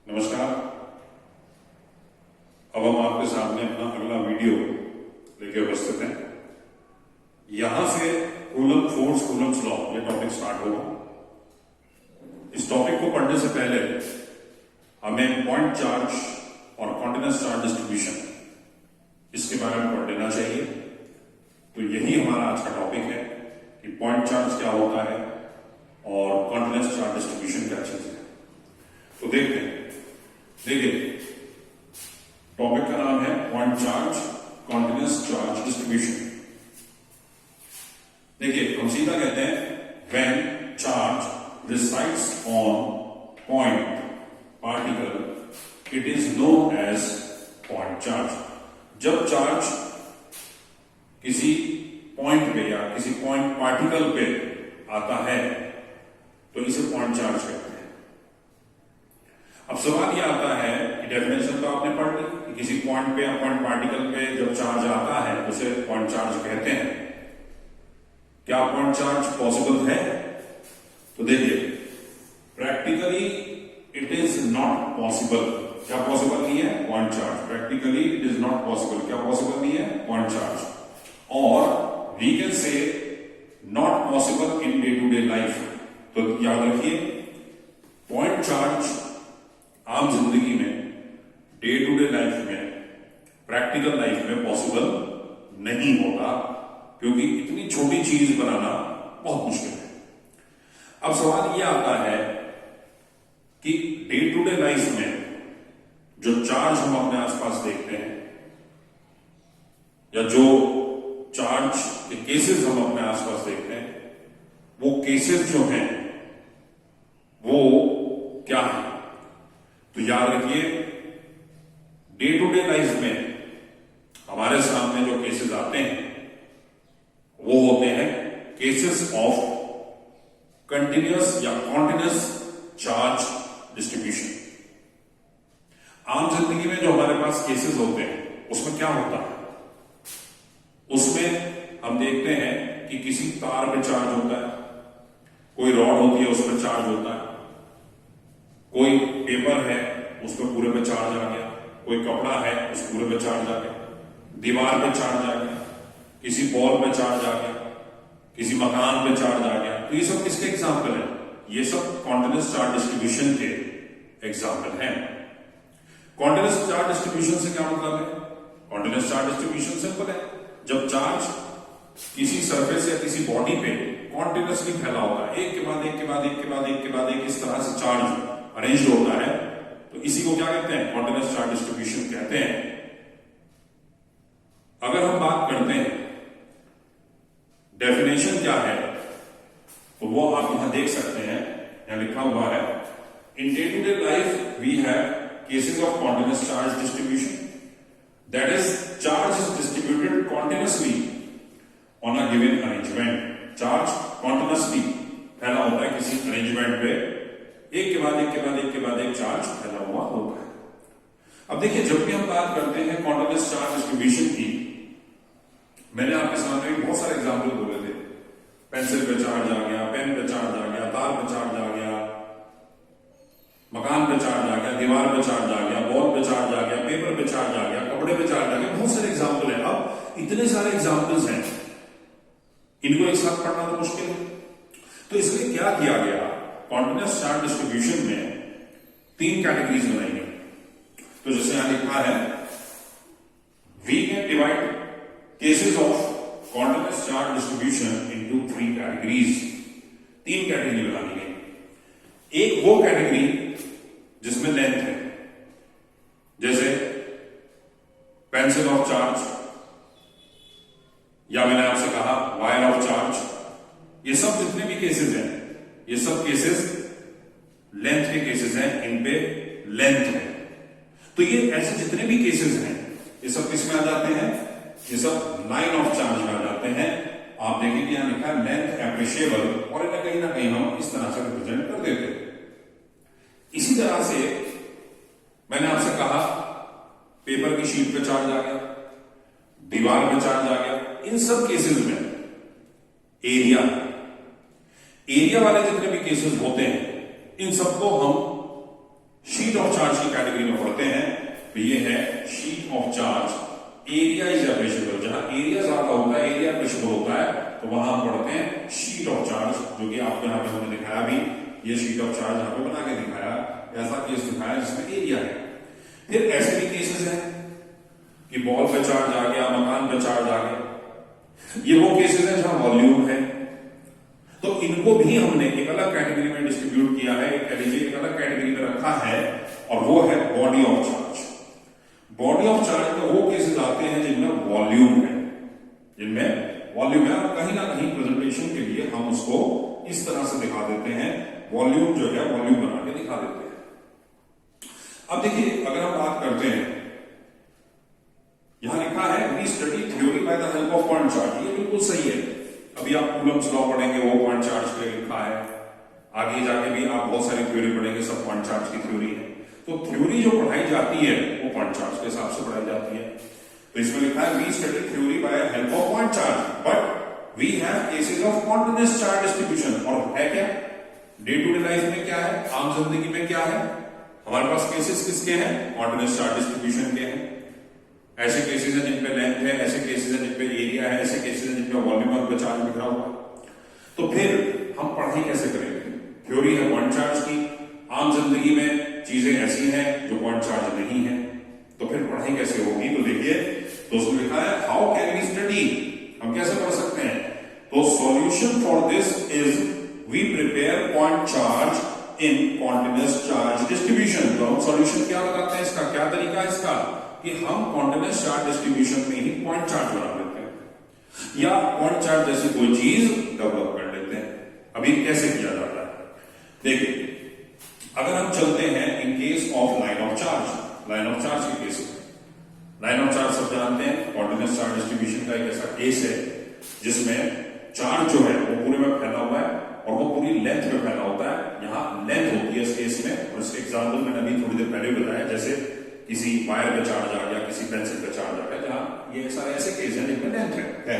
नमस्कार। अब हम आपके सामने अपना अगला वीडियो लेके उपस्थित हैं। यहां से कूलम फोर्स कूलम्स लॉ ये टॉपिक स्टार्ट होगा। इस टॉपिक को पढ़ने से पहले हमें पॉइंट चार्ज और कॉन्टिन्यूअस चार्ज डिस्ट्रीब्यूशन इसके बारे में पढ़ लेना चाहिए। तो यही हमारा आज का टॉपिक है कि पॉइंट चार्ज क्या होता है और कॉन्टिन्यूअस चार्ज डिस्ट्रीब्यूशन क्या चीज है। तो देखते हैं। देखिए, टॉपिक का नाम है point charge continuous charge distribution. देखिए, हम सीधा कहते हैं when charge resides on point particle it is known as point charge. जब चार्ज किसी पॉइंट पे या किसी पॉइंट पार्टिकल पे आता है तो इसे पॉइंट चार्ज कहते हैं। अब सवाल यह आता है कि डेफिनेशन तो आपने पढ़ ली कि किसी पॉइंट पे या पॉइंट पार्टिकल पे जब चार्ज आता है उसे पॉइंट चार्ज कहते हैं। क्या पॉइंट चार्ज पॉसिबल है? तो देखिए, practically it is not possible. क्या पॉसिबल नहीं है? Point charge. Practically it is not possible. क्या पॉसिबल नहीं है? Point charge. और we can say not possible in day to day life. तो याद रखिए, पॉइंट चार्ज आम जिंदगी में, डे टू डे लाइफ में, प्रैक्टिकल लाइफ में पॉसिबल नहीं होता, क्योंकि इतनी छोटी चीज बनाना बहुत मुश्किल है। अब सवाल यह आता है कि डे टू डे लाइफ में जो चार्ज हम अपने आसपास देखते हैं या जो चार्ज के केसेस हम अपने आसपास देखते हैं, वो केसेस जो हैं वो क्या है? तो याद रखिए, डे टू डे लाइफ में हमारे सामने जो केसेस आते हैं वो होते हैं केसेस ऑफ कंटिन्यूअस या कॉन्टिन्यूअस चार्ज डिस्ट्रीब्यूशन। आम जिंदगी में जो हमारे पास केसेस होते हैं उसमें क्या होता है? उसमें हम देखते हैं कि किसी तार पे चार्ज होता है, कोई रॉड होती है उसमें चार्ज होता है, कोई पेपर है उस पर पूरे पे चार्ज आ गया, कोई कपड़ा है उस पूरे पे चार्ज आ गया, दीवार पे चार्ज आ गया, किसी बॉल पे चार्ज आ गया, किसी मकान पे चार्ज आ गया। तो ये सब किसके एग्जाम्पल है? ये सब कॉन्टिन्यूअस चार्ज डिस्ट्रीब्यूशन के एग्जाम्पल हैं। कॉन्टिन्यूअस चार्ज डिस्ट्रीब्यूशन से क्या मतलब है? कॉन्टिन्यूअस चार्ज डिस्ट्रीब्यूशन सिंपल है। जब चार्ज किसी सरफेस या किसी बॉडी पे कॉन्टिन्यूअसली फैला होता है, एक के बाद एक के बाद एक के बाद एक के बाद एक इस तरह से चार्ज अरेंज होता है, तो इसी को क्या कहते हैं? कॉन्टिन्यूअस चार्ज डिस्ट्रीब्यूशन कहते हैं। अगर हम बात करते हैं डेफिनेशन क्या है, तो वो आप यहां देख सकते हैं, यहां लिखा हुआ है, in day to day life we have cases of continuous charge distribution, that is charge is distributed continuously on a given arrangement. Charge continuously फैला होता है किसी अरेंजमेंट पे, एक के बाद एक के बाद एक के बाद एक चार्ज फैला हुआ होता है। अब देखिए, जब भी हम बात करते हैं कॉन्टिन्यूअस चार्ज डिस्ट्रीब्यूशन की, मैंने आपके सामने भी बहुत सारे एग्जाम्पल बोले थे। पेंसिल पे चार्ज आ गया, पेन पे चार्ज आ गया, तार पे चार्ज आ गया, मकान पे चार्ज आ गया, दीवार पे चार्ज आ गया, बॉल पे चार्ज आ गया, पेपर पे चार्ज आ गया, कपड़े पे चार्ज आ गया। बहुत सारे एग्जाम्पल हैं। अब इतने सारे एग्जाम्पल्स हैं, इनको एक साथ पढ़ना तो मुश्किल है। तो इसलिए क्या किया गया, कॉन्टिन्यूअस चार्ज डिस्ट्रीब्यूशन में 3 कैटेगरीज बनाई गई। तो जैसे यहां लिखा है, we can divide cases of continuous charge distribution into 3 categories. 3 category बना दी गई। एक वो कैटेगरी जिसमें लेंथ है, जैसे पेंसिल ऑफ चार्ज, या मैंने आपसे कहा वायर ऑफ चार्ज। ये सब जितने भी केसेस हैं, ये सब केसेस लेंथ के केसेस हैं, इन पे लेंथ है। तो ये ऐसे जितने भी केसेस हैं, ये सब किस में आ जाते हैं? ये सब लाइन ऑफ चार्ज में आ जाते हैं। आप देखेंगे यहां लिखा है लेंथ एप्रिशिएबल, और इन्हें कहीं ना कहीं हम इस तरह से रिप्रेजेंट कर देते हैं। इसी तरह से मैंने आपसे कहा पेपर की शीट पे चार्ज आ गया, दीवार पे चार्ज आ गया। इन सब केसेस में एरिया वाले जितने भी केसेस होते हैं, इन सबको हम शीट ऑफ चार्ज की कैटेगरी में पढ़ते हैं तो ये है sheet of charge, area is appreciable, जहां एरिया ज्यादा होता है, एरिया अप्रिशिएबल होता है, तो वहां हम पढ़ते हैं शीट ऑफ चार्ज, जो कि आपको यहाँ पे हमने दिखाया भी, ये शीट ऑफ चार्ज यहाँ पे बना के दिखाया, ऐसा केस दिखाया जिसमें एरिया है। फिर ऐसे भी केसेस हैं कि बॉल पे चार्ज आ गया, मकान पे चार्ज आ गया, ये वो केसेस हैं जहां वॉल्यूम है, तो इनको भी हमने एक अलग कैटेगरी में डिस्ट्रीब्यूट किया है, एक अलग कैटेगरी में रखा है, और वो है body of charge. Body of charge में वो केसेस आते हैं जिनमें वॉल्यूम है, और कहीं ना कहीं प्रेजेंटेशन के लिए हम उसको इस तरह से दिखा देते हैं, वॉल्यूम जो है वॉल्यूम बना के दिखा देते हैं। अब देखिए, अगर हम बात करते हैं, यहां लिखा है we study theory by the help of point charge, ये बिल्कुल सही है। अभी आप कूलम्स लॉ पढ़ेंगे, वो पॉइंट चार्ज पे लिखा है, आगे जाके भी आप बहुत सारी थ्योरी पढ़ेंगे, सब पॉइंट चार्ज की थ्योरी है। तो थ्योरी जो पढ़ाई जाती है वो पॉइंट चार्ज के हिसाब से पढ़ाई जाती है। तो इसमें लिखा है we study theory by help of point charge, but we have cases of continuous charge distribution. और है क्या, डे टू डे लाइफ में क्या है, आम जिंदगी में क्या है, हमारे पास केसेस किसके हैं, कॉन्टिन्यूअस चार्ज डिस्ट्रीब्यूशन के हैं। ऐसे केसेस हैं जिनपे लेंथ है, ऐसे केसेस हैं जिनपे एरिया है, ऐसे केसेस हैं जिनपे वॉल्यूम और चार्ज बिखरा हुआ है। तो फिर हम पढ़ाई कैसे करेंगे, थ्योरी है पॉइंट चार्ज की, आम जिंदगी में चीजें ऐसी हैं जो पॉइंट चार्ज नहीं है, तो फिर पढ़ाई कैसे होगी। तो देखिए, तो उसमें लिखा है हाउ कैन वी स्टडी, हम कैसे पढ़ सकते हैं। तो solution for this is we prepare point charge in continuous charge distribution. तो हम सॉल्यूशन क्या लगाते हैं, इसका क्या तरीका है इसका, कि हम कॉन्टिन्यूअस चार्ज डिस्ट्रीब्यूशन में ही पॉइंट चार्ज बना लेते हैं, या पॉइंट चार्ज जैसी कोई चीज डेवलप कर लेते हैं। अभी कैसे किया जाता है, देखिए, अगर हम चलते हैं in case of line of charge, line of charge के केस में, लाइन ऑफ चार्ज सब जानते हैं, कॉन्टिन्यूअस चार्ज डिस्ट्रीब्यूशन का एक ऐसा केस है जिसमें चार्ज जो है वो पूरे में फैला हुआ है और वो पूरी लेंथ में फैला होता है। यहां लेंथ होती है इस केस में, और इसके एग्जाम्पल मैंने अभी थोड़ी देर पहले बताया, जैसे किसी वायर पे चार्ज आ गया, किसी पेंसिल पे चार्ज आ गया, जहां ये सारे ऐसे केस हैं जिनमें लेंथ है।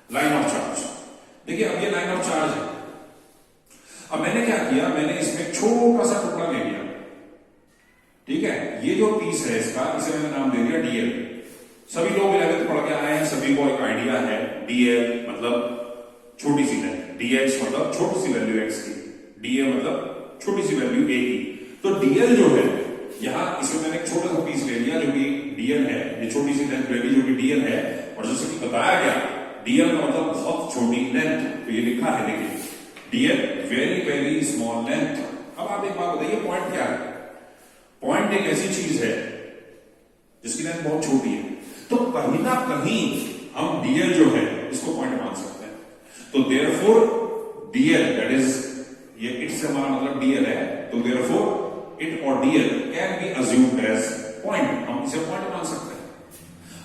लाइन ऑफ चार्ज, देखिए अब ये लाइन ऑफ चार्ज है। अब मैंने क्या किया, मैंने इसमें छोटा सा टुकड़ा ले लिया, ठीक है, ये जो पीस है इसका, इसे मैंने नाम दे दिया डीएल। सभी लोग 11th पढ़ के आए हैं, सभी को एक आइडिया है, डीएल मतलब छोटी सी लेंथ, डीएक्स मतलब छोटी सी वैल्यू एक्स की, डीएल मतलब छोटी सी वैल्यू ए की। तो डीएल जो है, यहां इसमें मैंने एक छोटा सा पीस ले लिया जो कि डीएल है, ये छोटी सी लेंथ ले ली जो कि डीएल है, और जैसे कि बताया गया डीएल का मतलब बहुत छोटी लेंथ, तो ये लिखा है, देखिए DL very very small length. अब आप एक बात बताइए, पॉइंट क्या है, पॉइंट एक ऐसी चीज है जिसकी लेंथ बहुत छोटी है, तो कहीं ना कहीं हम डीएल जो है इसको पॉइंट मान सकते हैं। तो देयरफॉर डीएल, दैट इज ये इट से हमारा मतलब डीएल है, तो देयरफॉर इट और dl can be assumed as point, हम इसे पॉइंट मान सकते हैं।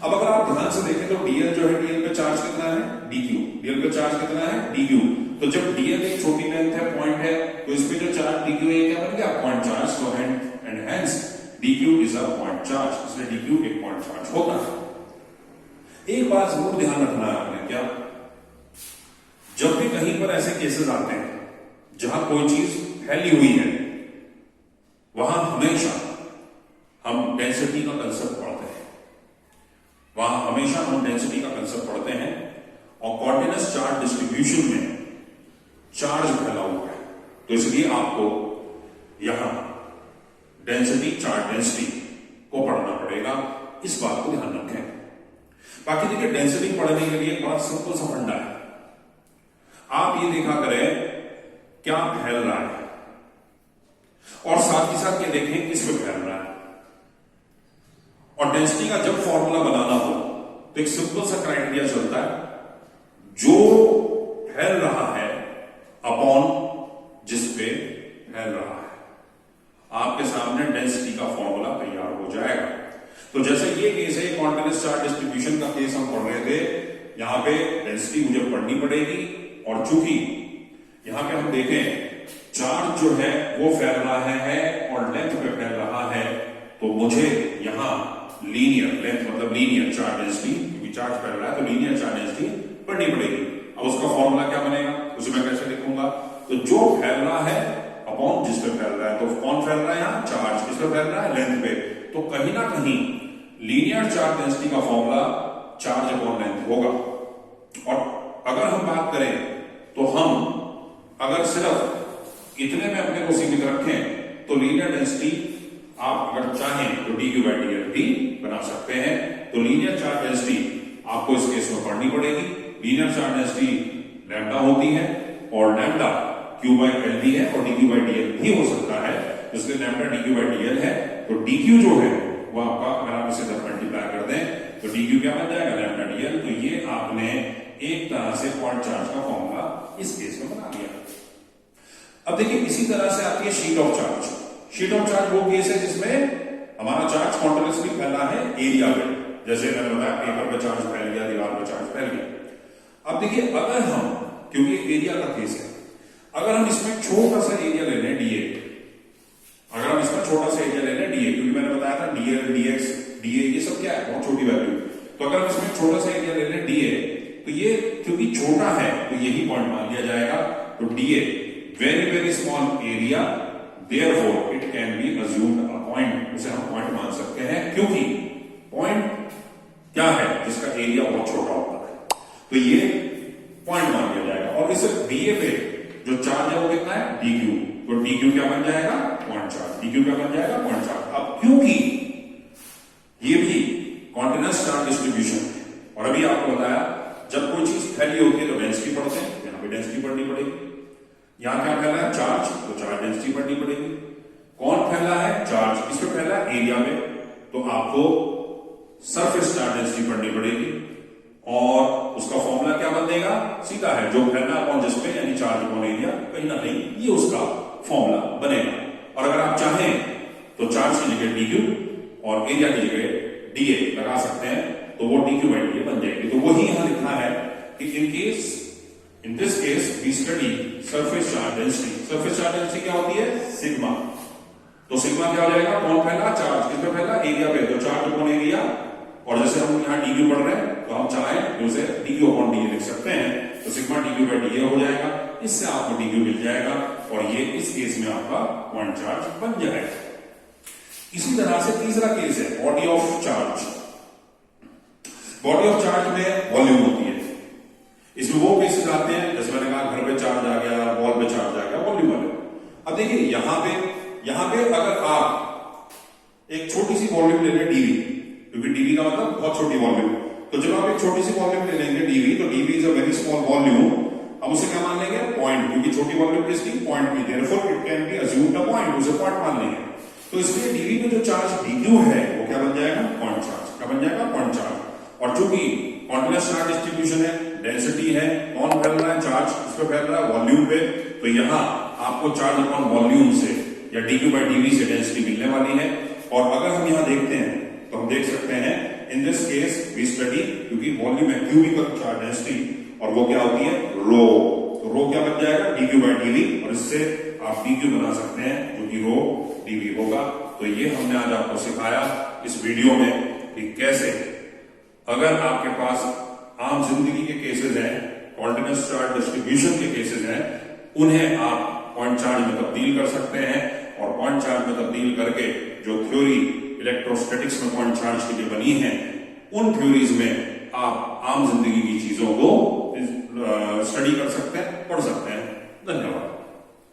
अब अगर आप ध्यान से देखें तो डीएल जो है, डीएल पे चार्ज कितना है, डीक्यू, डीएल पे चार्ज कितना है, डीक्यू। तो जब डीएल एक छोटी लेंथ है, पॉइंट है, तो इस पे जो चार्ज डीक्यू है क्या बन गया, पॉइंट चार्ज। तो and hence dq is a point charge, इसलिए डीक्यू एक पॉइंट चार्ज होता है। एक बात जरूर ध्यान रखना है आपने, क्या, जब भी कहीं पर ऐसे केसेस आते हैं जहां कोई चीज फैली हुई है, वहां हमेशा हम डेंसिटी का कंसेप्ट पढ़ते हैं, वहां हमेशा हम डेंसिटी का कंसेप्ट पढ़ते हैं। और कॉन्टिन्यूअस चार्ज डिस्ट्रीब्यूशन में चार्ज फैला हुआ है, तो इसलिए आपको यहां डेंसिटी, चार्ज डेंसिटी को पढ़ना पड़ेगा, इस बात को ध्यान रखें। बाकी देखिए, डेंसिटी पढ़ने के लिए बड़ा सिंपल सा फंडा है, आप ये देखा करें क्या फैल रहा है, और साथ ही साथ ये देखें किस पे फैल रहा है। और डेंसिटी का जब फॉर्मूला बनाना हो तो एक सिंपल सा क्राइटेरिया चलता है, जो फैल रहा है अपॉन जिस पे फैल रहा है, आपके सामने डेंसिटी का फॉर्मूला तैयार हो जाएगा। तो जैसे ये केस है, कॉन्टिन्यूअस चार्ज डिस्ट्रीब्यूशन का केस हम पढ़ रहे थे, यहां पे डेंसिटी मुझे पढ़नी पड़ेगी, और चूंकि यहां पे हम देखें चार्ज जो है वो फैल रहा है और लेंथ पे फैल रहा है, तो मुझे यहां लीनियर लेंथ मतलब लीनियर चार्ज डेंसिटी, क्योंकि चार्ज फैल रहा है तो लीनियर चार्ज डेंसिटी पढ़नी पड़ेगी। अब उसका फॉर्मूला क्या बनेगा, उसे मैं कैसे लिखूंगा, तो जो फैल रहा है अपॉन जिस पे फैल रहा है, तो कौन फैल रहा है यहां, चार्ज, किस पे फैल रहा है, लेंथ पे। तो कहीं ना कहीं लीनियर चार्ज डेंसिटी का फॉर्मूला चार्ज अपॉन लेंथ होगा। और अगर हम बात करें तो हम अगर सिर्फ इतने में अपने को सीमित रखें तो लीनियर डेंसिटी आप अगर चाहें तो dq by dl भी बना सकते हैं। तो लीनियर चार्ज डेंसिटी आपको इस केस में पढ़नी पड़ेगी। लीनियर चार्ज डेंसिटी लैम्डा होती है और लैम्डा q by l भी है और dq by dl भी हो सकता है, इसलिए लैम्डा dq by dl है। तो dq जो है वो आपका अगर आप इसे मल्टीप्लाई कर दें तो dq क्या बन जाएगा, लैम्डा dl। तो ये आपने एक तरह से पॉइंट चार्ज का फॉर्मूला इस केस में बना लिया। अब देखिए इसी तरह से आती है sheet of charge. Sheet of charge वो केस है जिसमें हमारा चार्ज कॉन्टिन्यूअसली फैला है एरिया में, जैसे मैंने बताया पेपर पे चार्ज फैल गया, दीवार पे चार्ज फैल गया। अब देखिए अगर हम, क्योंकि एरिया का केस है, अगर हम इसमें छोटा सा एरिया ले लें डीए, अगर हम इसमें छोटा सा एरिया ले लें डीए, क्योंकि मैंने बताया था डीएल डीएक्स डीए ये सब क्या है, बहुत छोटी वैल्यू। तो अगर हम इसमें छोटा सा एरिया ले लें डीए, तो ये क्योंकि छोटा है तो यही पॉइंट मान लिया जाएगा। तो DA very very small area, therefore it can be assumed a point, उसे हम पॉइंट मान सकते हैं, क्योंकि पॉइंट क्या है जिसका एरिया बहुत छोटा होता है, तो ये पॉइंट मान लिया जाएगा। और इस डीए पे जो चार्ज है वो कितना है, डीक्यू। तो डीक्यू क्या बन जाएगा, पॉइंट चार्ज। डीक्यू क्या बन जाएगा, पॉइंट चार्ज। अब क्योंकि ये भी कॉन्टिन्यूअस चार्ज डिस्ट्रीब्यूशन है, और अभी आपको बताया जब कोई चीज फैली होती है तो डेंसिटी पढ़ते हैं, यहां पे डेंसिटी पढ़नी पड़ेगी। यहां क्या फैला है, चार्ज, तो चार्ज डेंसिटी पढ़नी पड़ेगी। कौन फैला है, चार्ज, किस पे फैला है, एरिया में, तो आपको सरफेस चार्ज डेंसिटी पढ़नी पड़ेगी। और उसका फॉर्मूला क्या बनेगा, सीधा है, जो फैलना अपॉन जिस पे, यानी चार्ज अपॉन एरिया, कहीं ना कहीं ये उसका फॉर्मूला बनेगा। और अगर आप चाहें तो चार्ज की जगह डीक्यू और एरिया की जगह डीए लगा सकते हैं, तो वो डीक्यू बाई डीए बन जाएगी। तो वही यहां लिखना है कि in this case we study surface charge density. Surface charge density क्या होती है, सिग्मा। तो सिग्मा क्या हो जाएगा, कौन फैला, चार्ज, किस पे फैला, एरिया पे, तो चार्ज अपॉन एरिया। और जैसे हम यहां डीक्यू पढ़ रहे हैं तो हम चाहें तो उसे डीक्यू अपॉन डीए लिख सकते हैं, तो सिग्मा डीक्यू बाई डीए हो जाएगा। इससे आपको डीक्यू मिल जाएगा और ये इस केस में आपका पॉइंट चार्ज बन जाएगा। इसी तरह से तीसरा केस है body of charge. Body of charge में वॉल्यूम होती है। इसमें वो केसेस आते हैं जैसे मैंने कहा घर पे चार्ज आ गया, वॉल पे चार्ज आ गया, वॉल्यूम वाले। अब देखिए यहां पे अगर आप एक छोटी सी वॉल्यूम ले लें डीवी, क्योंकि डीवी का मतलब बहुत छोटी वॉल्यूम, तो जब आप एक छोटी सी वॉल्यूम ले लेंगे डीवी, तो dv is a very small volume. अब उसे क्या मान लेंगे, पॉइंट, क्योंकि छोटी वॉल्यूम किसकी, पॉइंट की, therefore it can be assumed a point, उसे पॉइंट मान लेंगे। तो इसलिए डीवी में जो चार्ज डीक्यू है वो क्या बन जाएगा, पॉइंट चार्ज। क्या बन जाएगा, पॉइंट चार्ज। और चूंकि कॉन्टिन्यूअस चार्ज डिस्ट्रीब्यूशन है, डेंसिटी है, कौन फैल रहा है, चार्ज किस पे फैल रहा है, वॉल्यूम पे, तो यहां आपको चार्ज अपॉन वॉल्यूम से या डीक्यू बाई डीवी से डेंसिटी मिलने वाली है। और अगर हम यहां देखते हैं तो हम देख सकते हैं in this case we study, क्योंकि वॉल्यूम है क्यूबिक चार्ज डेंसिटी, और वो क्या होती है, रो। तो रो क्या बन जाएगा, डीक्यू बाई डीवी, और इससे आप डीक्यू बना सकते हैं जो कि रो डीवी होगा। तो ये हमने आज आपको सिखाया इस वीडियो में कि कैसे अगर आपके पास आम जिंदगी के केसेस हैं, कॉन्टिन्यूअस चार्ज डिस्ट्रीब्यूशन के केसेस हैं, उन्हें आप पॉइंट चार्ज में तब्दील कर सकते हैं। और पॉइंट चार्ज में तब्दील करके जो थ्योरी इलेक्ट्रोस्टैटिक्स में पॉइंट चार्ज के लिए बनी है, उन थ्योरीज में आप आम जिंदगी की चीजों को स्टडी कर सकते हैं, पढ़ सकते हैं।